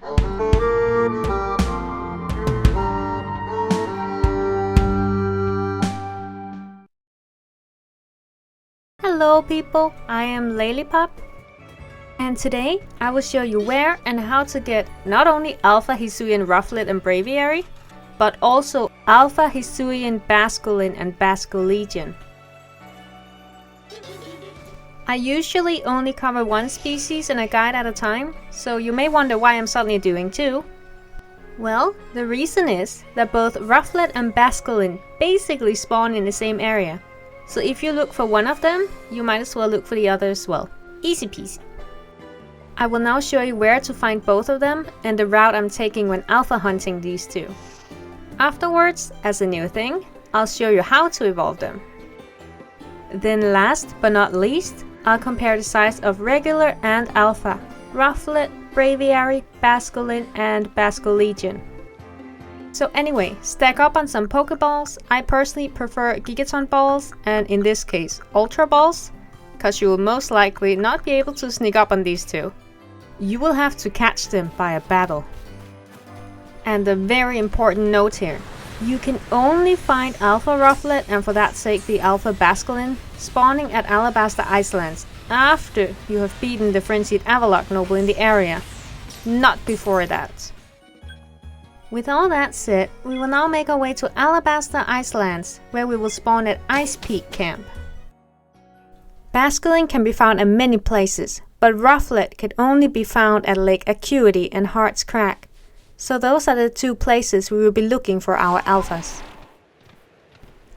Hello people, I am Lalipop, and today I will show you where and how to get not only Alpha Hisuian Rufflet and Braviary, but also Alpha Hisuian Basculin and Basculegion. I usually only cover one species in a guide at a time, so you may wonder why I'm suddenly doing two. Well, the reason is that both Rufflet and Basculin basically spawn in the same area. So if you look for one of them, you might as well look for the other as well. Easy peasy. I will now show you where to find both of them and the route I'm taking when alpha hunting these two. Afterwards, as a new thing, I'll show you how to evolve them. Then last but not least, I'll compare the size of regular and alpha, Rufflet, Braviary, Basculin and Basculegion. So anyway, stack up on some Pokeballs. I personally prefer Gigaton Balls, and in this case Ultra Balls, because you will most likely not be able to sneak up on these two. You will have to catch them by a battle. And a very important note here, you can only find Alpha Rufflet and for that sake the Alpha Basculin spawning at Alabasta Icelands after you have beaten the frenzied Avalok noble in the area, not before that. With all that said, we will now make our way to Alabasta Icelands, where we will spawn at Ice Peak Camp. Basculin can be found at many places, but Rufflet can only be found at Lake Acuity and Heart's Crack, so those are the two places we will be looking for our alphas.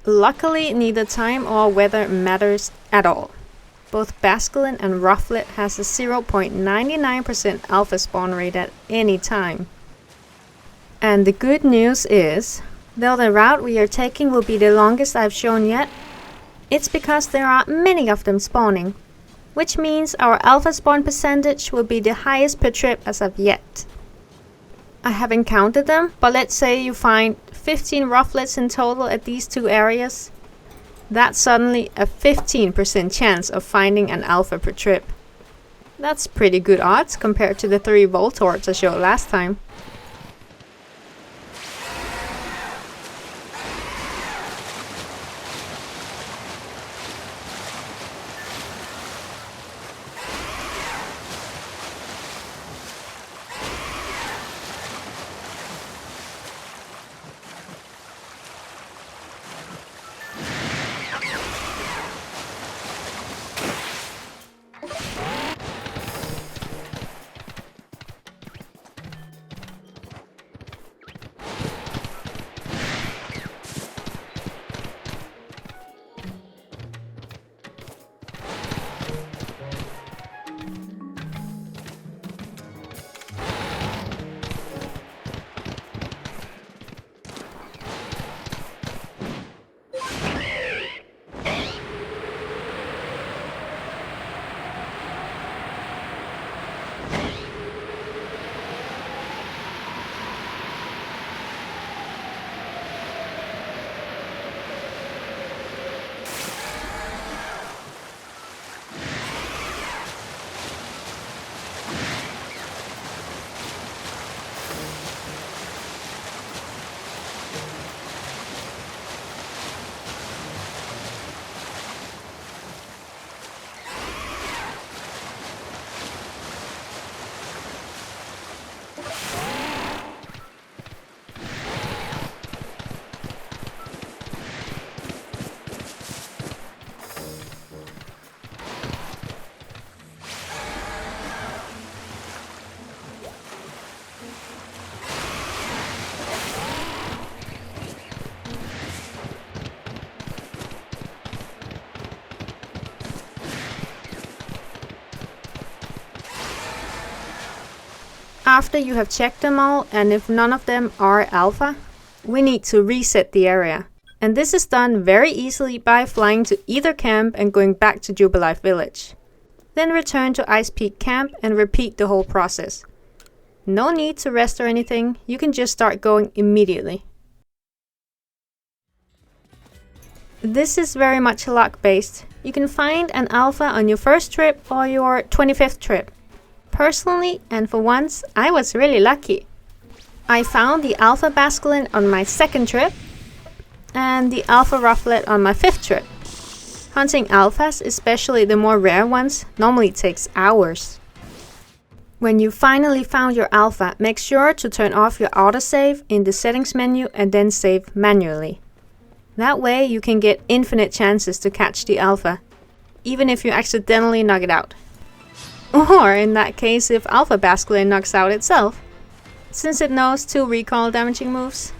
Luckily, neither time or weather matters at all. Both Basculin and Rufflet has a 0.99% alpha spawn rate at any time. And the good news is, though the route we are taking will be the longest I've shown yet, it's because there are many of them spawning, which means our alpha spawn percentage will be the highest per trip as of yet. I haven't counted them, but let's say you find 15 Rufflets in total at these two areas. That's suddenly a 15% chance of finding an alpha per trip. That's pretty good odds compared to the 3 Voltorts I showed last time. After you have checked them all, and if none of them are alpha, we need to reset the area. And this is done very easily by flying to either camp and going back to Jubilife Village. Then return to Ice Peak Camp and repeat the whole process. No need to rest or anything, you can just start going immediately. This is very much luck based. You can find an alpha on your first trip or your 25th trip. Personally, and for once, I was really lucky. I found the Alpha Basculin on my 2nd trip, and the Alpha Rufflet on my 5th trip. Hunting alphas, especially the more rare ones, normally takes hours. When you finally found your alpha, make sure to turn off your autosave in the settings menu and then save manually. That way you can get infinite chances to catch the alpha, even if you accidentally knock it out. Or in that case, if Alpha Basculin knocks out itself, since it knows 2 recoil damaging moves.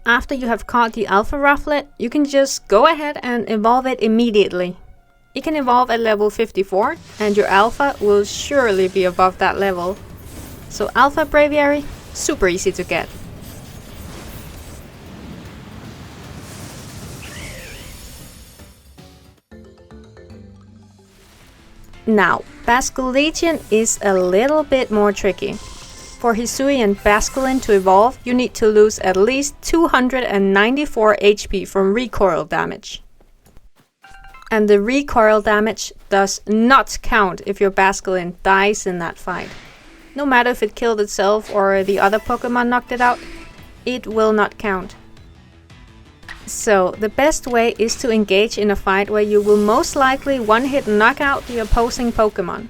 After you have caught the Alpha Rufflet, you can just go ahead and evolve it immediately. It can evolve at level 54, and your Alpha will surely be above that level. So Alpha Braviary, super easy to get. Now, Basculegion is a little bit more tricky. For HISUIAN Basculin to evolve, you need to lose at least 294 HP from recoil damage. And the recoil damage does not count if your Basculin dies in that fight. No matter if it killed itself or the other Pokemon knocked it out, it will not count. So the best way is to engage in a fight where you will most likely one-hit knock out the opposing Pokemon.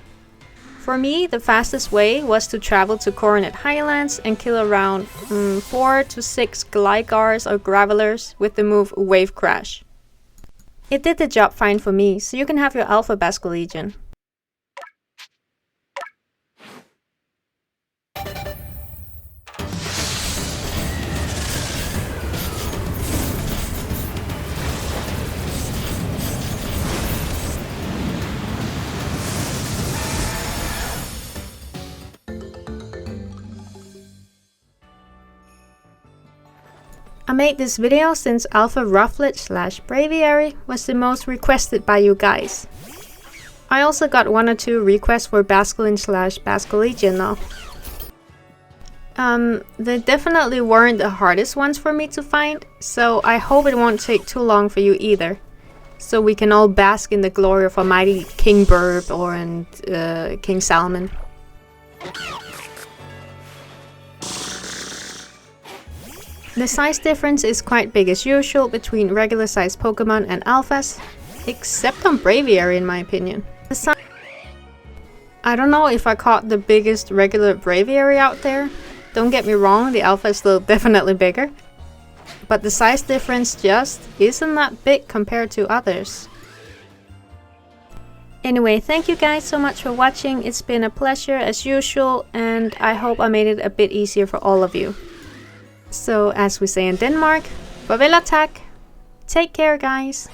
For me, the fastest way was to travel to Coronet Highlands and kill around 4 to 6 Gligars or Gravelers with the move Wave Crash. It did the job fine for me, so you can have your Alpha Basculegion. I made this video since Alpha Rufflet / Braviary was the most requested by you guys. I also got 1 or 2 requests for Basculin / Basculegion though. They definitely weren't the hardest ones for me to find, so I hope it won't take too long for you either. So we can all bask in the glory of a mighty King Burb or King Salmon. The size difference is quite big as usual between regular sized Pokemon and Alphas, except on Braviary in my opinion. I don't know if I caught the biggest regular Braviary out there. Don't get me wrong, the Alpha is still definitely bigger. But the size difference just isn't that big compared to others. Anyway, thank you guys so much for watching. It's been a pleasure as usual, and I hope I made it a bit easier for all of you. So, as we say in Denmark, farvel og tak. Take care, guys.